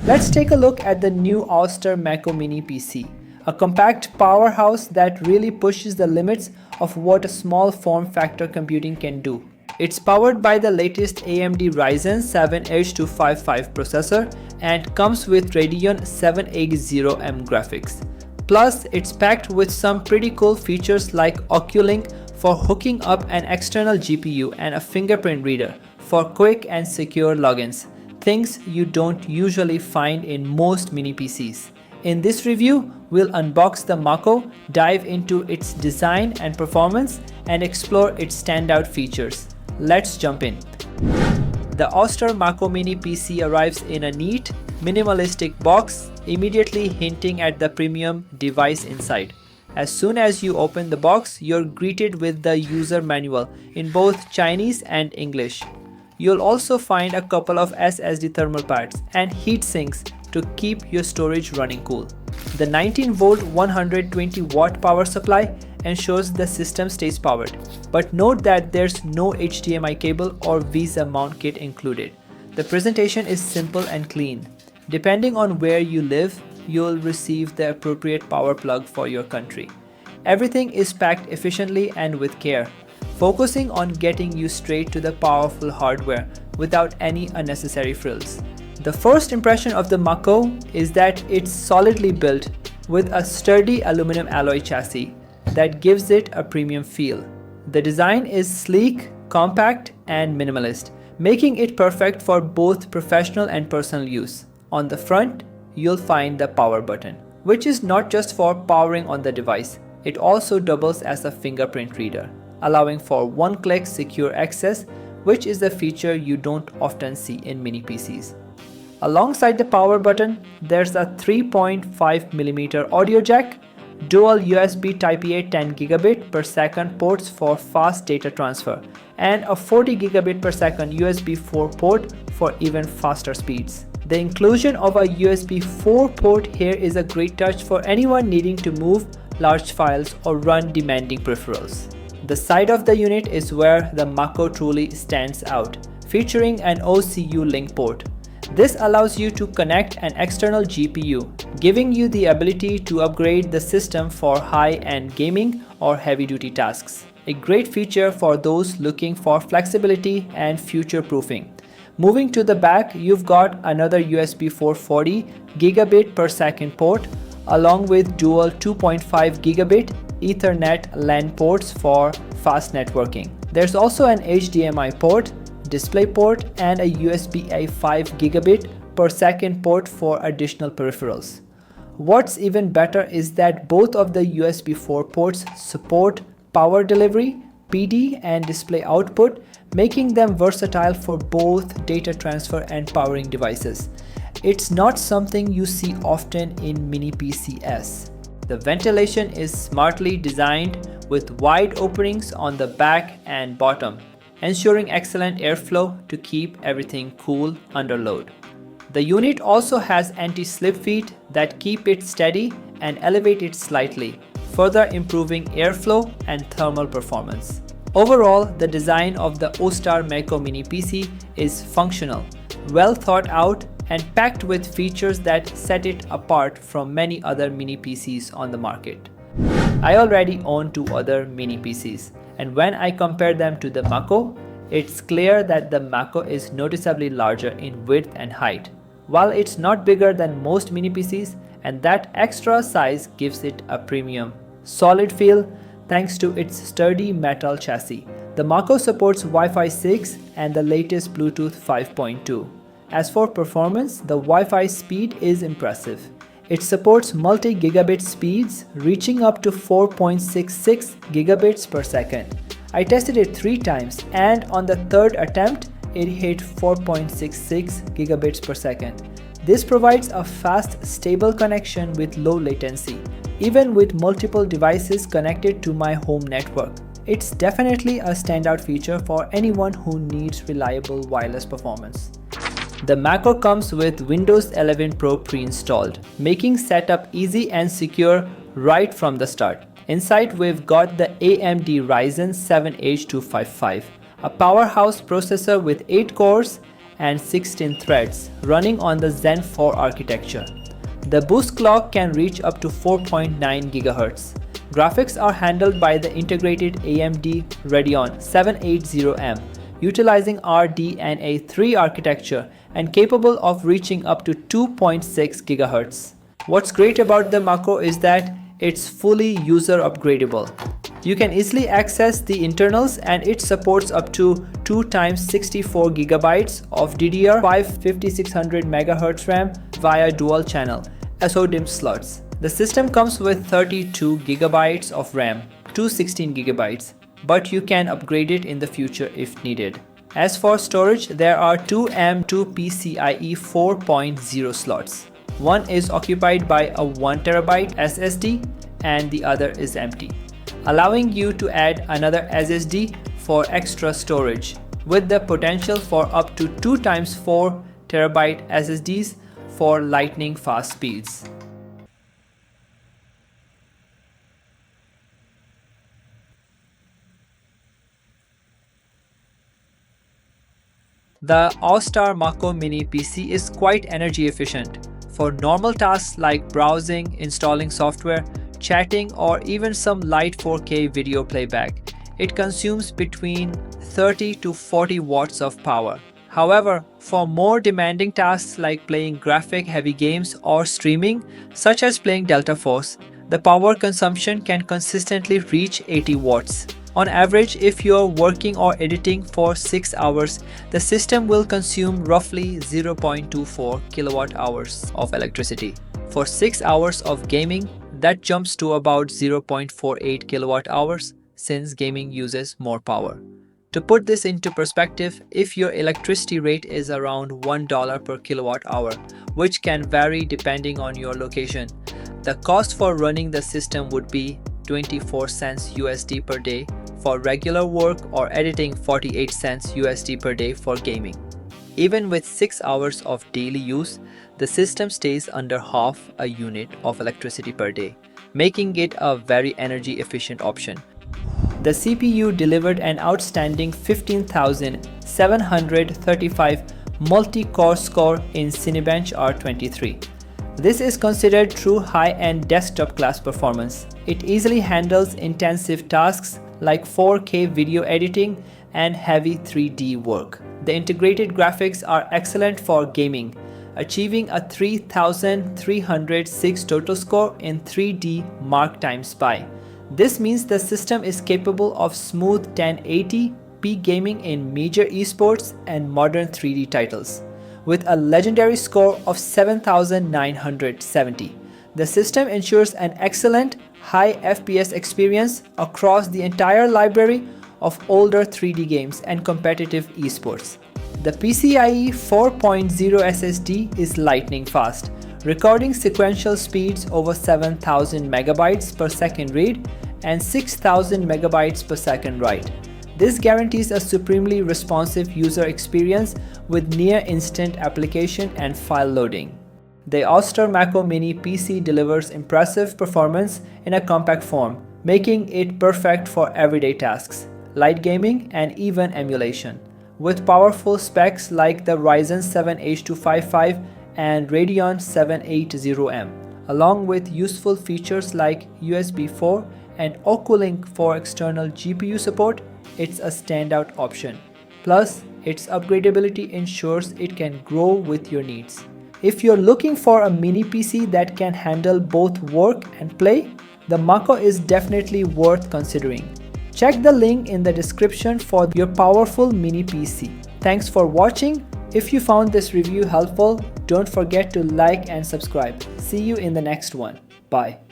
Let's take a look at the new AOOSTAR MACO Mini PC, a compact powerhouse that really pushes the limits of what a small form factor computing can do. It's powered by the latest AMD Ryzen 7 H255 processor and comes with Radeon 780M graphics. Plus, it's packed with some pretty cool features like OCuLink for hooking up an external GPU and a fingerprint reader for quick and secure logins, things you don't usually find in most mini PCs. In this review, we'll unbox the Mako, dive into its design and performance, and explore its standout features. Let's jump in. The AOOSTAR MACO Mini PC arrives in a neat, minimalistic box, immediately hinting at the premium device inside. As soon as you open the box, you're greeted with the user manual in both Chinese and English. You'll also find a couple of SSD thermal pads and heat sinks to keep your storage running cool. The 19V 120W power supply ensures the system stays powered, but note that there's no HDMI cable or VESA mount kit included. The presentation is simple and clean. Depending on where you live, you'll receive the appropriate power plug for your country. Everything is packed efficiently and with care, focusing on getting you straight to the powerful hardware without any unnecessary frills. The first impression of the Mako is that it's solidly built with a sturdy aluminum alloy chassis that gives it a premium feel. The design is sleek, compact, and minimalist, making it perfect for both professional and personal use. On the front, you'll find the power button, which is not just for powering on the device, it also doubles as a fingerprint reader, allowing for one-click secure access, which is a feature you don't often see in mini PCs. Alongside the power button, there's a 3.5mm audio jack, dual USB Type-A 10GB/s ports for fast data transfer, and a 40GB/s USB 4 port for even faster speeds. The inclusion of a USB 4 port here is a great touch for anyone needing to move large files or run demanding peripherals. The side of the unit is where the Mako truly stands out, featuring an OCuLink port. This allows you to connect an external GPU, giving you the ability to upgrade the system for high-end gaming or heavy-duty tasks. A great feature for those looking for flexibility and future-proofing. Moving to the back, you've got another USB 440 Gb/s port, along with dual 2.5 Gb Ethernet LAN ports for fast networking. There's also an HDMI port, DisplayPort, and a USB-A 5 Gb/s port for additional peripherals. What's even better is that both of the USB 4 ports support power delivery, PD, and display output, making them versatile for both data transfer and powering devices. It's not something you see often in mini PCs. The ventilation is smartly designed with wide openings on the back and bottom, ensuring excellent airflow to keep everything cool under load. The unit also has anti-slip feet that keep it steady and elevate it slightly, further improving airflow and thermal performance. Overall, the design of the AOOSTAR MACO Mini PC is functional, well thought out, and packed with features that set it apart from many other mini PCs on the market. I already own two other mini PCs, and when I compare them to the Mako, it's clear that the Mako is noticeably larger in width and height, while it's not bigger than most mini PCs, and that extra size gives it a premium, solid feel thanks to its sturdy metal chassis. The Mako supports Wi-Fi 6 and the latest Bluetooth 5.2. As for performance, the Wi-Fi speed is impressive. It supports multi-gigabit speeds reaching up to 4.66 Gbps. I tested it 3 times, and on the third attempt, it hit 4.66 Gbps. This provides a fast, stable connection with low latency, even with multiple devices connected to my home network. It's definitely a standout feature for anyone who needs reliable wireless performance. The Mako comes with Windows 11 Pro pre-installed, making setup easy and secure right from the start. Inside, we've got the AMD Ryzen 7 H255, a powerhouse processor with 8 cores and 16 threads running on the Zen 4 architecture. The boost clock can reach up to 4.9 GHz. Graphics are handled by the integrated AMD Radeon 780M, utilizing RDNA 3 architecture and capable of reaching up to 2.6 GHz. What's great about the Mako is that it's fully user upgradable. You can easily access the internals, and it supports up to 2 times 64 GB of DDR5 5600 MHz RAM via dual channel SODIMM slots. The system comes with 32 GB of RAM to 16 GB, but you can upgrade it in the future if needed. As for storage, there are two M2 PCIe 4.0 slots. One is occupied by a 1 TB SSD and the other is empty, allowing you to add another SSD for extra storage, with the potential for up to 2 times 4 TB SSDs for lightning fast speeds. The AOOSTAR Mako Mini PC is quite energy efficient. For normal tasks like browsing, installing software, chatting, or even some light 4K video playback, it consumes between 30 to 40 watts of power. However, for more demanding tasks like playing graphic-heavy games or streaming, such as playing Delta Force, the power consumption can consistently reach 80 watts. On average, if you're working or editing for 6 hours, the system will consume roughly 0.24 kWh of electricity. For 6 hours of gaming, that jumps to about 0.48 kWh, since gaming uses more power. To put this into perspective, if your electricity rate is around $1 per kWh, which can vary depending on your location, the cost for running the system would be 24 cents USD per day for regular work, or editing 48 cents USD per day for gaming. Even with 6 hours of daily use, the system stays under half a unit of electricity per day, making it a very energy efficient option. The CPU delivered an outstanding 15,735 multi-core score in Cinebench R23. This is considered true high-end desktop class performance. It easily handles intensive tasks like 4K video editing and heavy 3D work. The integrated graphics are excellent for gaming, achieving a 3,306 total score in 3D Mark x Spy. This means the system is capable of smooth 1080p gaming in major esports and modern 3D titles. With a legendary score of 7,970, the system ensures an excellent high FPS experience across the entire library of older 3D games and competitive esports. The PCIe 4.0 SSD is lightning fast, recording sequential speeds over 7,000 megabytes per second read and 6,000 megabytes per second write. This guarantees a supremely responsive user experience with near-instant application and file loading. The AOOSTAR Mako Mini PC delivers impressive performance in a compact form, making it perfect for everyday tasks, light gaming, and even emulation. With powerful specs like the Ryzen 7 H255 and Radeon 780M, along with useful features like USB 4 and OCuLink for external GPU support, it's a standout option. Plus, its upgradability ensures it can grow with your needs. If you're looking for a mini PC that can handle both work and play, the Mako is definitely worth considering. Check the link in the description for your powerful mini PC. Thanks for watching. If you found this review helpful, don't forget to like and subscribe. See you in the next one. Bye.